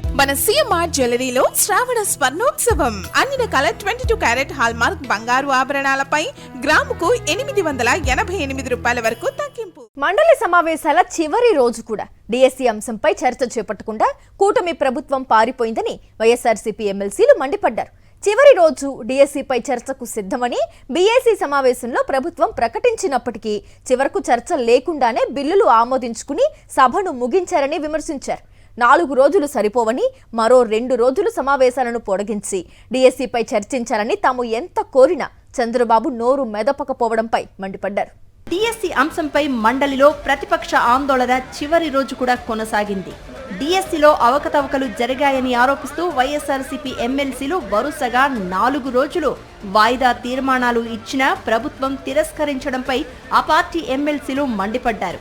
మన సిఎంఆర్ జ్యువెలరీలో శ్రావణ స్వర్ణోత్సవం అన్ని రకాల 22 క్యారెట్ హాల్మార్క్ బంగారు ఆభరణాలపై గ్రాముకు 888 రూపాయల వరకు తగ్గింపు. మండలి సమావేశాల చివరి రోజు కూడా డిఎస్సి అంశంపై చర్చ చేపట్టకుండా కూటమి ప్రభుత్వం పారిపోయిందని వైఎస్ఆర్సీపీ ఎమ్మెల్సీలు మండిపడ్డారు. చివరి రోజు డిఎస్సిపై చర్చకు సిద్ధమని బీఏసీ సమావేశంలో ప్రభుత్వం ప్రకటించినప్పటికీ చివరకు చర్చ లేకుండానే బిల్లులు ఆమోదించుకుని సభను ముగించారని విమర్శించారు. 4 రోజులు సరిపోవని మరో 2 రోజులు సమావేశాలను పొడిగించి డిఎస్సిపై చర్చించాలని తాము ఎంత కోరినా చంద్రబాబు నోరు మెదపకపోవడంపై మండిపడ్డారు. డిఎస్సి అంశంపై మండలిలో ప్రతిపక్ష ఆందోళన చివరి రోజు కూడా కొనసాగింది. డిఎస్సిలో అవకతవకలు జరిగాయని ఆరోపిస్తూ వైఎస్ఆర్సీపీ ఎమ్మెల్సీలు వరుసగా 4 రోజులు వాయిదా తీర్మానాలు ఇచ్చినా ప్రభుత్వం తిరస్కరించడంపై ఆ పార్టీ ఎమ్మెల్సీలు మండిపడ్డారు.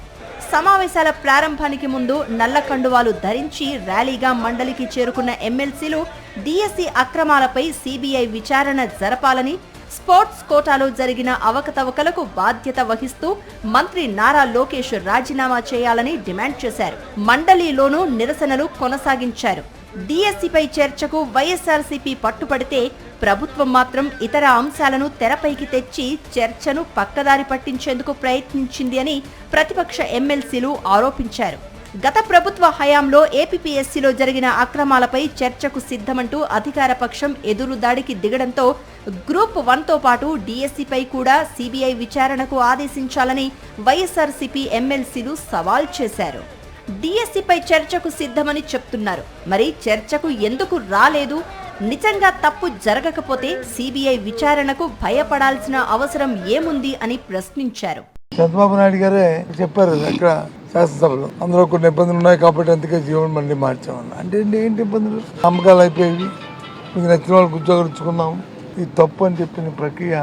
సమావేశాల ప్రారంభానికి ముందు నల్ల కండువాలు ధరించి ర్యాలీగా మండలికి చేరుకున్న ఎమ్మెల్సీలు డిఎస్సి అక్రమాలపై సిబిఐ విచారణ జరపాలని, స్పోర్ట్స్ కోటాలో జరిగిన అవకతవకలకు బాధ్యత వహిస్తూ మంత్రి నారా లోకేష్ రాజీనామా చేయాలని డిమాండ్ చేశారు. మండలిలోనూ నిరసనలు కొనసాగించారు. డిఎస్సిపై చర్చకు వైఎస్ఆర్సీపీ పట్టుపడితే ప్రభుత్వం మాత్రం ఇతర అంశాలను తెరపైకి తెచ్చి చర్చను పక్కదారి పట్టించేందుకు ప్రయత్నించింది అని ప్రతిపక్ష ఎమ్మెల్సీలు ఆరోపించారు. గత ప్రభుత్వ హయాంలో ఏపీపీఎస్సీలో జరిగిన అక్రమాలపై చర్చకు సిద్ధమంటూ అధికార పక్షం ఎదురుదాడికి దిగడంతో గ్రూప్ 1తో పాటు డిఎస్సిపై కూడా సిబిఐ విచారణకు ఆదేశించాలని వైఎస్ఆర్సీపీ ఎమ్మెల్సీలు సవాల్ చేశారు. డిఎస్సిపై చర్చకు సిద్ధమని చెప్తున్నారు, మరి చర్చకు ఎందుకు రాలేదు? నిజంగా తప్పు జరగకపోతే సిబిఐ విచారణకు భయపడాల్సిన అవసరం ఏముంది అని ప్రశ్నించారు. చంద్రబాబు నాయుడు గారే చెప్పారు అక్కడ శాసనసభలో, అందులో కొన్ని ఇబ్బందులు ఉన్నాయి కాబట్టి అందుకే జీవన మళ్ళీ మార్చామన్నా. అంటే ఏంటి ఇబ్బందులు? అమ్మకాలు అయిపోయి మీకు నచ్చిన వాళ్ళకి ఉద్యోగాలు ఇచ్చుకున్నాం. ఇది తప్పు అని చెప్పిన ప్రక్రియ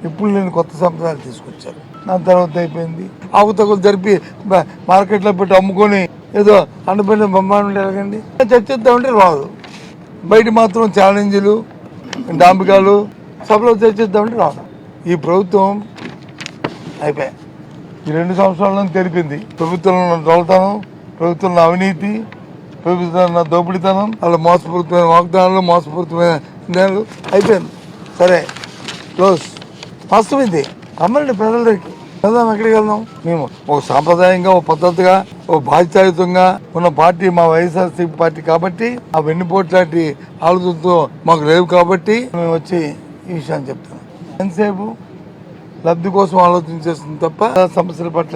ఇప్పుడు లేని కొత్త సంప్రదాయాలు తీసుకొచ్చారు. దాని తర్వాత అయిపోయింది. ఆకుతకులు జరిపి మార్కెట్లో పెట్టి అమ్ముకొని ఏదో అండపడిన బొమ్మాను ఎలాగండి చర్చిద్దామంటే రాదు. బయట మాత్రం ఛాలెంజ్లు, డాంబికాలు, సభలో చర్చిద్దామంటే రాదు. ఈ ప్రభుత్వం అయిపోయాయి. ఈ 2 సంవత్సరాల్లో తెలిపింది ప్రభుత్వంలో దొలతనం, ప్రభుత్వంలో అవినీతి, ప్రభుత్వంలో దోపిడీతనం, అలా మోసపూరితమైన వాగ్దానాలు, మోసపూరితమైన నిర్ణయాలు అయిపోయింది. సరే క్లోజ్. వాస్తవింది అమ్మల్ని ప్రజలకి వెళ్దాం. ఎక్కడికి వెళ్దాం? మేము ఒక సాంప్రదాయంగా, ఒక పద్ధతిగా, ఒక బాధ్యతాయుతంగా ఉన్న పార్టీ మా వైఎస్ఆర్సీపీ పార్టీ కాబట్టి ఆ వెన్నుపోట్లాంటి ఆలోచనతో మాకు లేవు కాబట్టి మేము వచ్చి ఈ విషయాన్ని చెప్తాం. ఎంతసేపు లబ్ధి కోసం ఆలోచించేస్తుంది తప్ప సమస్యల పట్ల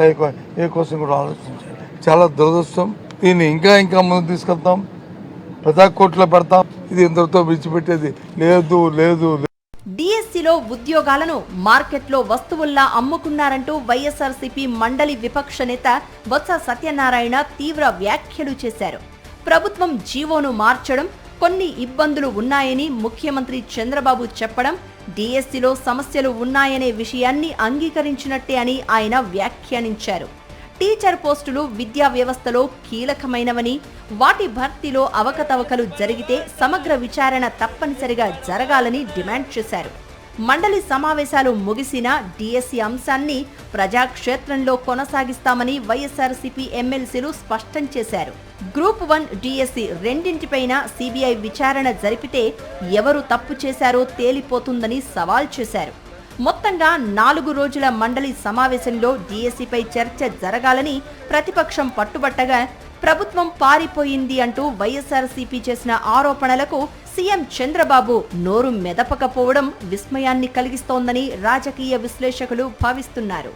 ఏ కోసం కూడా ఆలోచించాలి. చాలా దురదృష్టం. దీన్ని ఇంకా ముందు తీసుకెళ్తాం, ప్రజా కోర్టులో పెడతాం. ఇది ఇంతటితో విడిచిపెట్టేది లేదు. డిఎస్సిలో ఉద్యోగాలను మార్కెట్లో వస్తువుల్లా అమ్ముకున్నారంటూ వైఎస్ఆర్సీపీ మండలి విపక్ష నేత బొత్స సత్యనారాయణ తీవ్ర వ్యాఖ్యలు చేశారు. ప్రభుత్వం జీవోను మార్చడం, కొన్ని ఇబ్బందులు ఉన్నాయని ముఖ్యమంత్రి చంద్రబాబు చెప్పడం, డిఎస్సిలో సమస్యలు ఉన్నాయనే విషయాన్ని అంగీకరించినట్టే అని ఆయన వ్యాఖ్యానించారు. టీచర్ పోస్టులు విద్యా వ్యవస్థలో కీలకమైనవని, వాటి భర్తీలో అవకతవకలు జరిగితే సమగ్ర విచారణ తప్పనిసరిగా జరగాలని డిమాండ్ చేశారు. మండలి సమావేశాలు ముగిసిన డిఎస్సి అంశాన్ని ప్రజాక్షేత్రంలో కొనసాగిస్తామని వైఎస్ఆర్సీపీ ఎమ్మెల్సీలు స్పష్టం చేశారు. గ్రూప్ 1 డిఎస్సి రెండింటిపైన సిబిఐ విచారణ జరిపితే ఎవరు తప్పు చేశారో తేలిపోతుందని సవాల్ చేశారు. మొత్తంగా 4 రోజుల మండలి సమావేశంలో డిఎస్సిపై చర్చ జరగాలని ప్రతిపక్షం పట్టుబట్టగా ప్రభుత్వం పారిపోయింది అంటూ వైఎస్ఆర్సీపీ చేసిన ఆరోపణలకు సీఎం చంద్రబాబు నోరు మెదపకపోవడం విస్మయాన్ని కలిగిస్తోందని రాజకీయ విశ్లేషకులు భావిస్తున్నారు.